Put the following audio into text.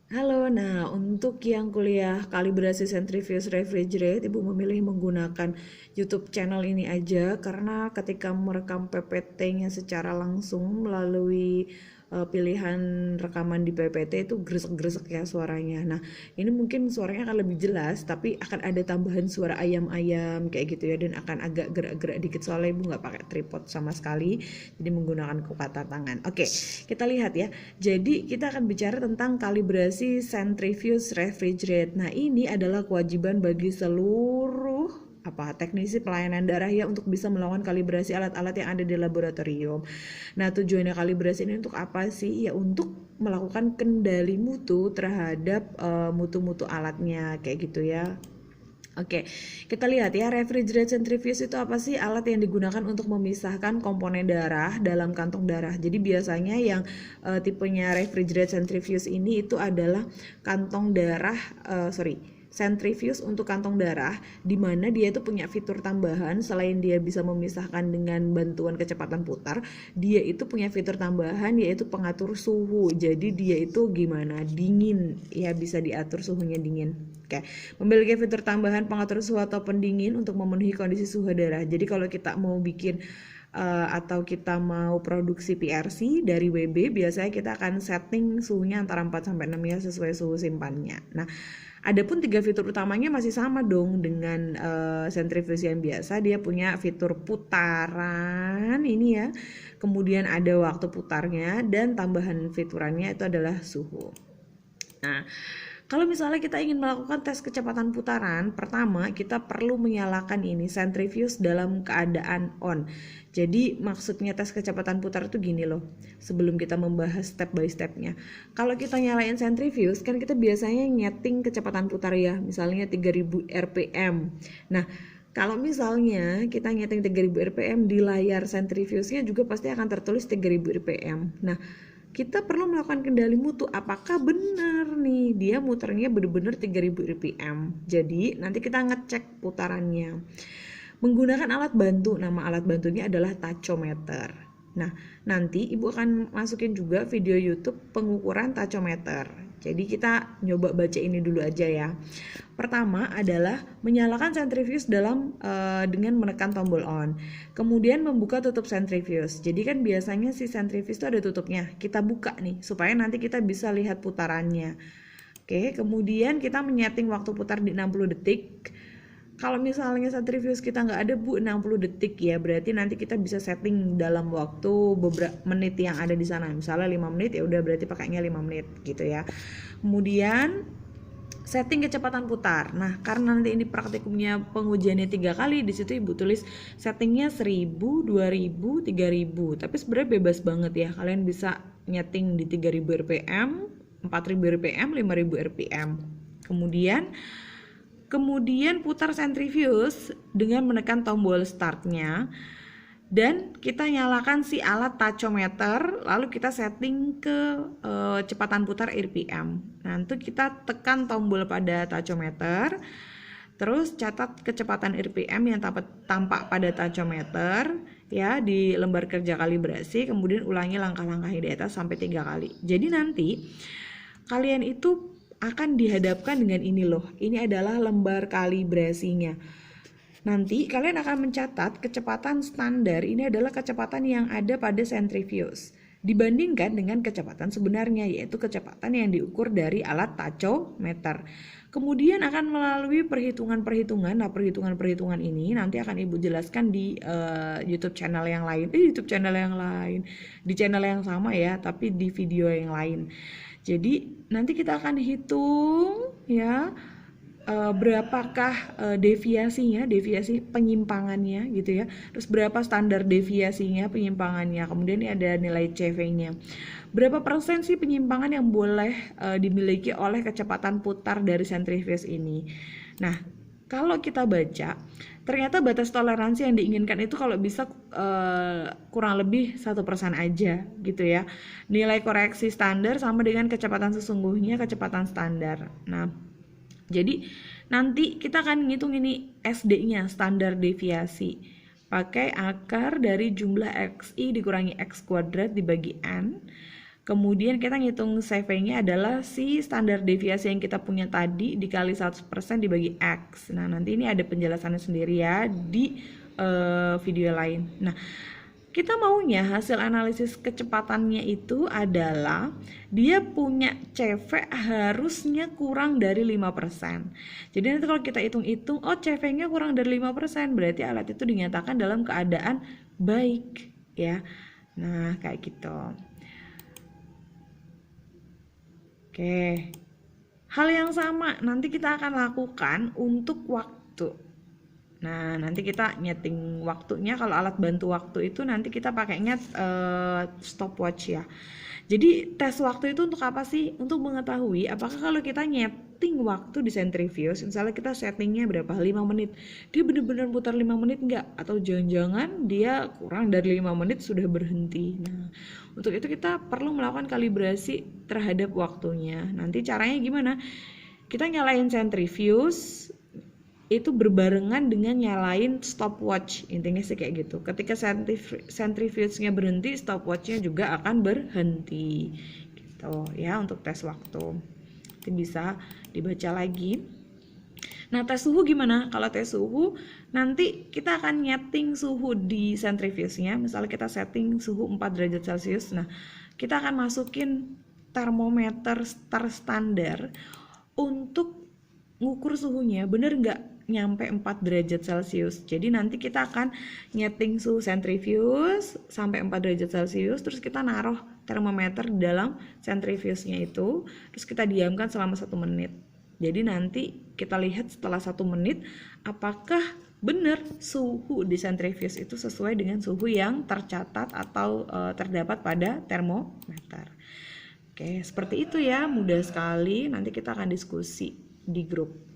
Halo, nah untuk yang kuliah kalibrasi centrifuge refrigerate, Ibu memilih menggunakan YouTube channel ini aja karena ketika merekam PPT-nya secara langsung melalui pilihan rekaman di PPT itu gresek-gresek ya suaranya. Nah, ini mungkin suaranya akan lebih jelas, tapi akan ada tambahan suara ayam-ayam kayak gitu ya, dan akan agak gerak-gerak dikit soalnya Ibu nggak pakai tripod sama sekali, jadi menggunakan kepala tangan. Oke, kita lihat ya. Jadi kita akan bicara tentang kalibrasi centrifuge refrigerate. Nah, ini adalah kewajiban bagi seluruh teknisi pelayanan darah ya untuk bisa melakukan kalibrasi alat-alat yang ada di laboratorium. Nah, tujuannya kalibrasi ini untuk apa sih? Ya untuk melakukan kendali mutu terhadap mutu-mutu alatnya kayak gitu ya. Oke, kita lihat ya, refrigerate centrifuge itu apa sih? Alat yang digunakan untuk memisahkan komponen darah dalam kantong darah. Jadi biasanya yang tipenya refrigerate centrifuge ini itu adalah kantong darah, centrifuge untuk kantong darah, di mana dia itu punya fitur tambahan. Selain dia bisa memisahkan dengan bantuan kecepatan putar, dia itu punya fitur tambahan yaitu pengatur suhu. Jadi dia itu gimana? Dingin, ya bisa diatur suhunya dingin. Oke, memiliki fitur tambahan pengatur suhu atau pendingin untuk memenuhi kondisi suhu darah. Jadi kalau kita mau bikin atau kita mau produksi PRC dari WB, biasanya kita akan setting suhunya antara 4 sampai 6 ya sesuai suhu simpannya. Nah, adapun 3 fitur utamanya masih sama dong dengan centrifuge yang biasa. Dia punya fitur putaran ini ya. Kemudian ada waktu putarnya dan tambahan fiturannya itu adalah suhu. Nah, kalau misalnya kita ingin melakukan tes kecepatan putaran, pertama kita perlu menyalakan ini centrifuge dalam keadaan on. Jadi maksudnya tes kecepatan putar itu gini loh. Sebelum kita membahas step by stepnya. Kalau kita nyalain centrifuge, kan kita biasanya nyeting kecepatan putar ya, misalnya 3000 rpm. Nah, kalau misalnya kita nyeting 3000 rpm di layar centrifuge-nya juga pasti akan tertulis 3000 rpm. Nah, kita perlu melakukan kendali mutu, apakah benar nih dia muternya benar-benar 3000 rpm. Jadi nanti kita ngecek putarannya menggunakan alat bantu. Nama alat bantunya adalah tachometer. Nah, nanti Ibu akan masukin juga video YouTube pengukuran tachometer. Jadi kita nyoba baca ini dulu aja ya. Pertama adalah menyalakan centrifuge dengan menekan tombol on. Kemudian membuka tutup centrifuge. Jadi kan biasanya si centrifuge itu ada tutupnya. Kita buka nih supaya nanti kita bisa lihat putarannya. Oke, kemudian kita menyeting waktu putar di 60 detik. Kalau misalnya centrifuge kita nggak ada 60 detik ya, berarti nanti kita bisa setting dalam waktu beberapa menit yang ada di sana. Misalnya 5 menit ya udah berarti pakainya 5 menit gitu ya. Kemudian setting kecepatan putar. Nah, karena nanti ini praktikumnya pengujiannya 3 kali, di situ Ibu tulis settingnya 1000, 2000, 3000. Tapi sebenarnya bebas banget ya. Kalian bisa nyeting di 3000 rpm, 4000 rpm, 5000 rpm. Kemudian putar centrifuge dengan menekan tombol startnya dan kita nyalakan si alat tachometer, lalu kita setting ke kecepatan putar RPM. Nanti kita tekan tombol pada tachometer, terus catat kecepatan RPM yang tampak pada tachometer ya di lembar kerja kalibrasi, kemudian ulangi langkah-langkah di atas sampai 3 kali. Jadi nanti kalian itu akan dihadapkan dengan ini loh. Ini adalah lembar kalibrasinya. Nanti kalian akan mencatat kecepatan standar. Ini adalah kecepatan yang ada pada centrifuge dibandingkan dengan kecepatan sebenarnya, yaitu kecepatan yang diukur dari alat tachometer. Kemudian akan melalui perhitungan-perhitungan. Nah, perhitungan-perhitungan ini nanti akan Ibu jelaskan di YouTube channel yang lain. Di channel yang sama ya, tapi di video yang lain. Jadi nanti kita akan hitung ya berapakah deviasi penyimpangannya gitu ya. Terus berapa standar deviasinya penyimpangannya. Kemudian ini ada nilai CV-nya. Berapa persen sih penyimpangan yang boleh dimiliki oleh kecepatan putar dari centrifuge ini. Nah, kalau kita baca, ternyata batas toleransi yang diinginkan itu kalau bisa kurang lebih 1% aja gitu ya. Nilai koreksi standar sama dengan kecepatan sesungguhnya, kecepatan standar. Nah, jadi nanti kita akan ngitung ini SD-nya, standar deviasi. Pakai akar dari jumlah XI dikurangi X kuadrat dibagi N. Kemudian kita ngitung CV-nya adalah si standar deviasi yang kita punya tadi dikali 100% dibagi X. Nah, nanti ini ada penjelasannya sendiri ya di video lain. Nah, kita maunya hasil analisis kecepatannya itu adalah dia punya CV harusnya kurang dari 5%. Jadi nanti kalau kita hitung-hitung, oh CV-nya kurang dari 5%, berarti alat itu dinyatakan dalam keadaan baik ya. Nah, kayak gitu. Oke, hal yang sama nanti kita akan lakukan untuk waktu. Nah, nanti kita nyeting waktunya. Kalau alat bantu waktu itu nanti kita pakainya stopwatch ya. Jadi tes waktu itu untuk apa sih? Untuk mengetahui apakah kalau kita nyeting waktu di centrifuge, misalnya kita settingnya berapa? 5 menit, dia benar-benar putar 5 menit enggak? Atau jangan-jangan dia kurang dari 5 menit sudah berhenti. Nah, untuk itu kita perlu melakukan kalibrasi terhadap waktunya. Nanti caranya gimana? Kita nyalain centrifuge itu berbarengan dengan nyalain stopwatch, intinya sih kayak gitu. Ketika centrifuge-nya berhenti, stopwatch-nya juga akan berhenti gitu ya, untuk tes waktu. Itu bisa dibaca lagi. Nah, tes suhu gimana? Kalau tes suhu nanti kita akan nyeting suhu di centrifuge-nya. Misalnya kita setting suhu 4 derajat Celcius. Nah, kita akan masukin termometer terstandar untuk ngukur suhunya bener nggak nyampe 4 derajat Celcius. Jadi nanti kita akan nyeting suhu centrifuge sampai 4 derajat Celcius, terus kita naruh termometer di dalam centrifuge-nya itu, terus kita diamkan selama 1 menit. Jadi nanti kita lihat setelah 1 menit apakah benar suhu di centrifuge itu sesuai dengan suhu yang tercatat atau terdapat pada termometer. Oke, seperti itu ya, mudah sekali. Nanti kita akan diskusi di grup.